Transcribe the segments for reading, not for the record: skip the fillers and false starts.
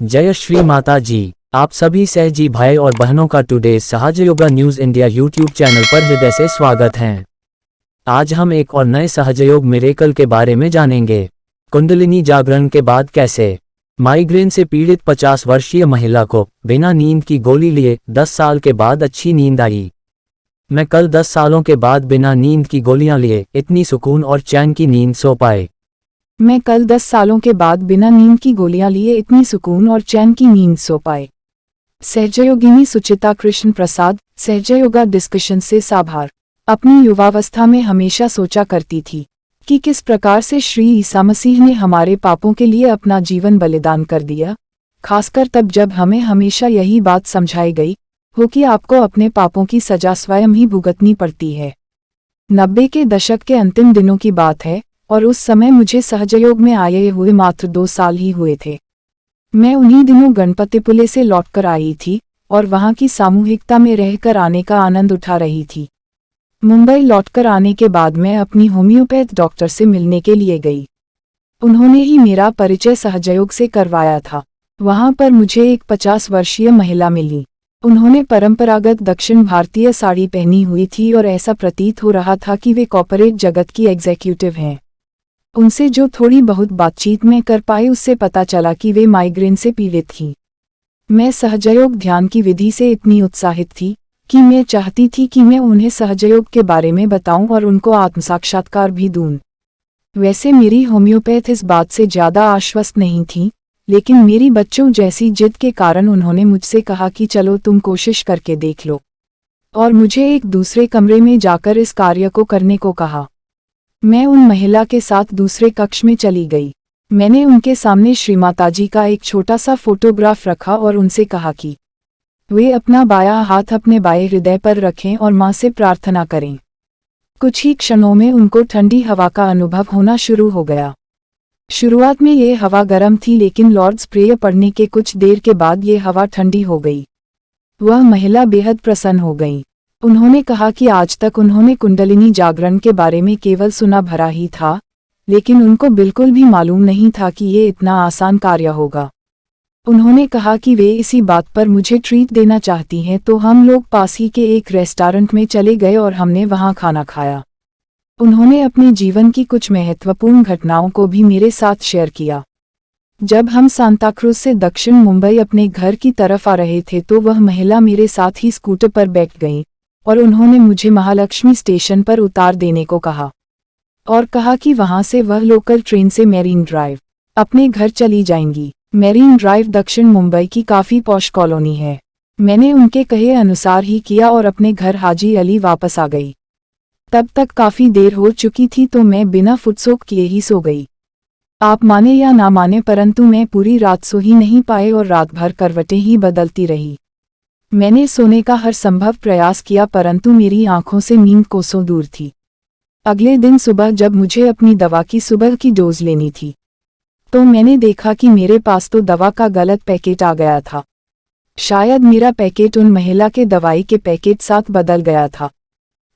जय श्री माता जी। आप सभी सहजी भाई और बहनों का टुडे सहज yoga news India YouTube channel पर हृदय से स्वागत है। आज हम एक और नए सहजयोग मिरेकल के बारे में जानेंगे। कुंडलिनी जागरण के बाद कैसे माइग्रेन से पीड़ित 50 वर्षीय महिला को बिना नींद की गोली लिए 10 साल के बाद अच्छी नींद आई। मैं कल 10 सालों के बाद बिना नींद की गोलियां लिए इतनी सुकून और चैन की नींद सो पाए। मैं कल 10 सालों के बाद बिना नींद की गोलियां लिए इतनी सुकून और चैन की नींद सो पाए। सहजयोगिनी सुचिता कृष्ण प्रसाद, सहजयोगा डिस्कशन से साभार। अपनी युवावस्था में हमेशा सोचा करती थी कि किस प्रकार से श्री ईसा मसीह ने हमारे पापों के लिए अपना जीवन बलिदान कर दिया, खासकर तब जब हमें हमेशा यही बात समझाई गई हो कि आपको अपने पापों की सजा स्वयं ही भुगतनी पड़ती है। 90 के दशक के अंतिम दिनों की बात है और उस समय मुझे सहजयोग में आए हुए मात्र 2 साल ही हुए थे। मैं उन्हीं दिनों गणपतिपुले से लौटकर आई थी और वहां की सामूहिकता में रहकर आने का आनंद उठा रही थी। मुंबई लौटकर आने के बाद मैं अपनी होम्योपैथ डॉक्टर से मिलने के लिए गई। उन्होंने ही मेरा परिचय सहजयोग से करवाया था। वहां पर मुझे एक 50 वर्षीय महिला मिली। उन्होंने परंपरागत दक्षिण भारतीय साड़ी पहनी हुई थी और ऐसा प्रतीत हो रहा था कि वे कॉर्पोरेट जगत की एग्जीक्यूटिव हैं। उनसे जो थोड़ी बहुत बातचीत में कर पाई उससे पता चला कि वे माइग्रेन से पीड़ित थीं। मैं सहजयोग ध्यान की विधि से इतनी उत्साहित थी कि मैं चाहती थी कि मैं उन्हें सहजयोग के बारे में बताऊं और उनको आत्मसाक्षात्कार भी दूं। वैसे मेरी होम्योपैथ इस बात से ज़्यादा आश्वस्त नहीं थी, लेकिन मेरी बच्चों जैसी जिद के कारण उन्होंने मुझसे कहा कि चलो तुम कोशिश करके देख लो, और मुझे एक दूसरे कमरे में जाकर इस कार्य को करने को कहा। मैं उन महिला के साथ दूसरे कक्ष में चली गई। मैंने उनके सामने श्री माताजी का एक छोटा सा फोटोग्राफ रखा और उनसे कहा कि वे अपना बायां हाथ अपने बाएं हृदय पर रखें और मां से प्रार्थना करें। कुछ ही क्षणों में उनको ठंडी हवा का अनुभव होना शुरू हो गया। शुरुआत में ये हवा गर्म थी, लेकिन लॉर्ड्स प्रेयर पढ़ने के कुछ देर के बाद ये हवा ठंडी हो गई। वह महिला बेहद प्रसन्न हो गई। उन्होंने कहा कि आज तक उन्होंने कुंडलिनी जागरण के बारे में केवल सुना भरा ही था, लेकिन उनको बिल्कुल भी मालूम नहीं था कि ये इतना आसान कार्य होगा। उन्होंने कहा कि वे इसी बात पर मुझे ट्रीट देना चाहती हैं, तो हम लोग पास ही के एक रेस्टोरेंट में चले गए और हमने वहां खाना खाया। उन्होंने अपने जीवन की कुछ महत्वपूर्ण घटनाओं को भी मेरे साथ शेयर किया। जब हम सांताक्रूज से दक्षिण मुंबई अपने घर की तरफ आ रहे थे तो वह महिला मेरे साथ ही स्कूटर पर बैठ गई और उन्होंने मुझे महालक्ष्मी स्टेशन पर उतार देने को कहा और कहा कि वहां से वह लोकल ट्रेन से मैरीन ड्राइव अपने घर चली जाएंगी। मैरीन ड्राइव दक्षिण मुंबई की काफ़ी पॉश कॉलोनी है। मैंने उनके कहे अनुसार ही किया और अपने घर हाजी अली वापस आ गई। तब तक काफ़ी देर हो चुकी थी तो मैं बिना फुटसोक किए ही सो गई। आप माने या ना माने, परंतु मैं पूरी रात सो ही नहीं पाए और रात भर करवटें ही बदलती रही। मैंने सोने का हर संभव प्रयास किया, परंतु मेरी आंखों से नींद कोसों दूर थी। अगले दिन सुबह जब मुझे अपनी दवा की सुबह की डोज लेनी थी तो मैंने देखा कि मेरे पास तो दवा का गलत पैकेट आ गया था। शायद मेरा पैकेट उन महिला के दवाई के पैकेट साथ बदल गया था।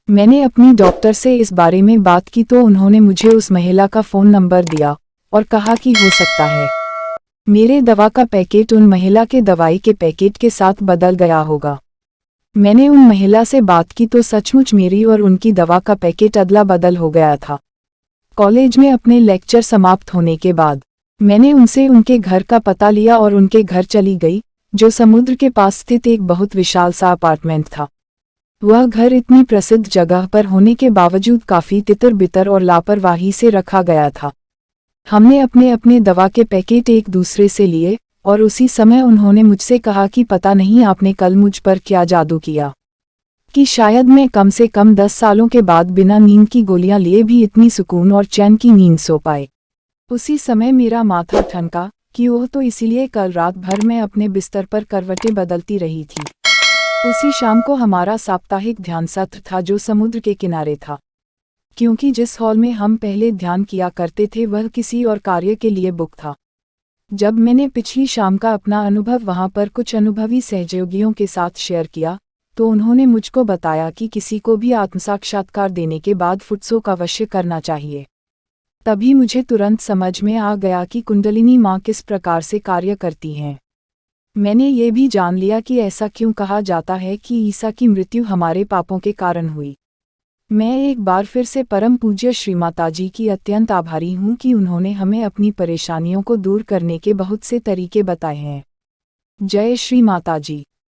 मैंने अपनी डॉक्टर से इस बारे में बात की तो उन्होंने मुझे उस महिला का फ़ोन नंबर दिया और कहा कि हो सकता है मेरे दवा का पैकेट उन महिला के दवाई के पैकेट के साथ बदल गया होगा। मैंने उन महिला से बात की तो सचमुच मेरी और उनकी दवा का पैकेट अदला बदल हो गया था। कॉलेज में अपने लेक्चर समाप्त होने के बाद मैंने उनसे उनके घर का पता लिया और उनके घर चली गई, जो समुद्र के पास स्थित एक बहुत विशाल सा अपार्टमेंट था। वह घर इतनी प्रसिद्ध जगह पर होने के बावजूद काफ़ी तितर बितर और लापरवाही से रखा गया था। हमने अपने अपने दवा के पैकेट एक दूसरे से लिए और उसी समय उन्होंने मुझसे कहा कि पता नहीं आपने कल मुझ पर क्या जादू किया कि शायद मैं कम से कम 10 सालों के बाद बिना नींद की गोलियां लिए भी इतनी सुकून और चैन की नींद सो पाए। उसी समय मेरा माथा ठनका कि ओह, तो इसीलिए कल रात भर मैं अपने बिस्तर पर करवटें बदलती रही थी। उसी शाम को हमारा साप्ताहिक ध्यान सत्र था जो समुद्र के किनारे था, क्योंकि जिस हॉल में हम पहले ध्यान किया करते थे वह किसी और कार्य के लिए बुक था। जब मैंने पिछली शाम का अपना अनुभव वहां पर कुछ अनुभवी सहयोगियों के साथ शेयर किया तो उन्होंने मुझको बताया कि किसी को भी आत्मसाक्षात्कार देने के बाद फुटसोक अवश्य करना चाहिए। तभी मुझे तुरंत समझ में आ गया कि कुंडलिनी माँ किस प्रकार से कार्य करती हैं। मैंने ये भी जान लिया कि ऐसा क्यों कहा जाता है कि ईसा की मृत्यु हमारे पापों के कारण हुई। मैं एक बार फिर से परम पूज्य श्री माताजी की अत्यंत आभारी हूँ कि उन्होंने हमें अपनी परेशानियों को दूर करने के बहुत से तरीके बताए हैं। जय श्री माताजी।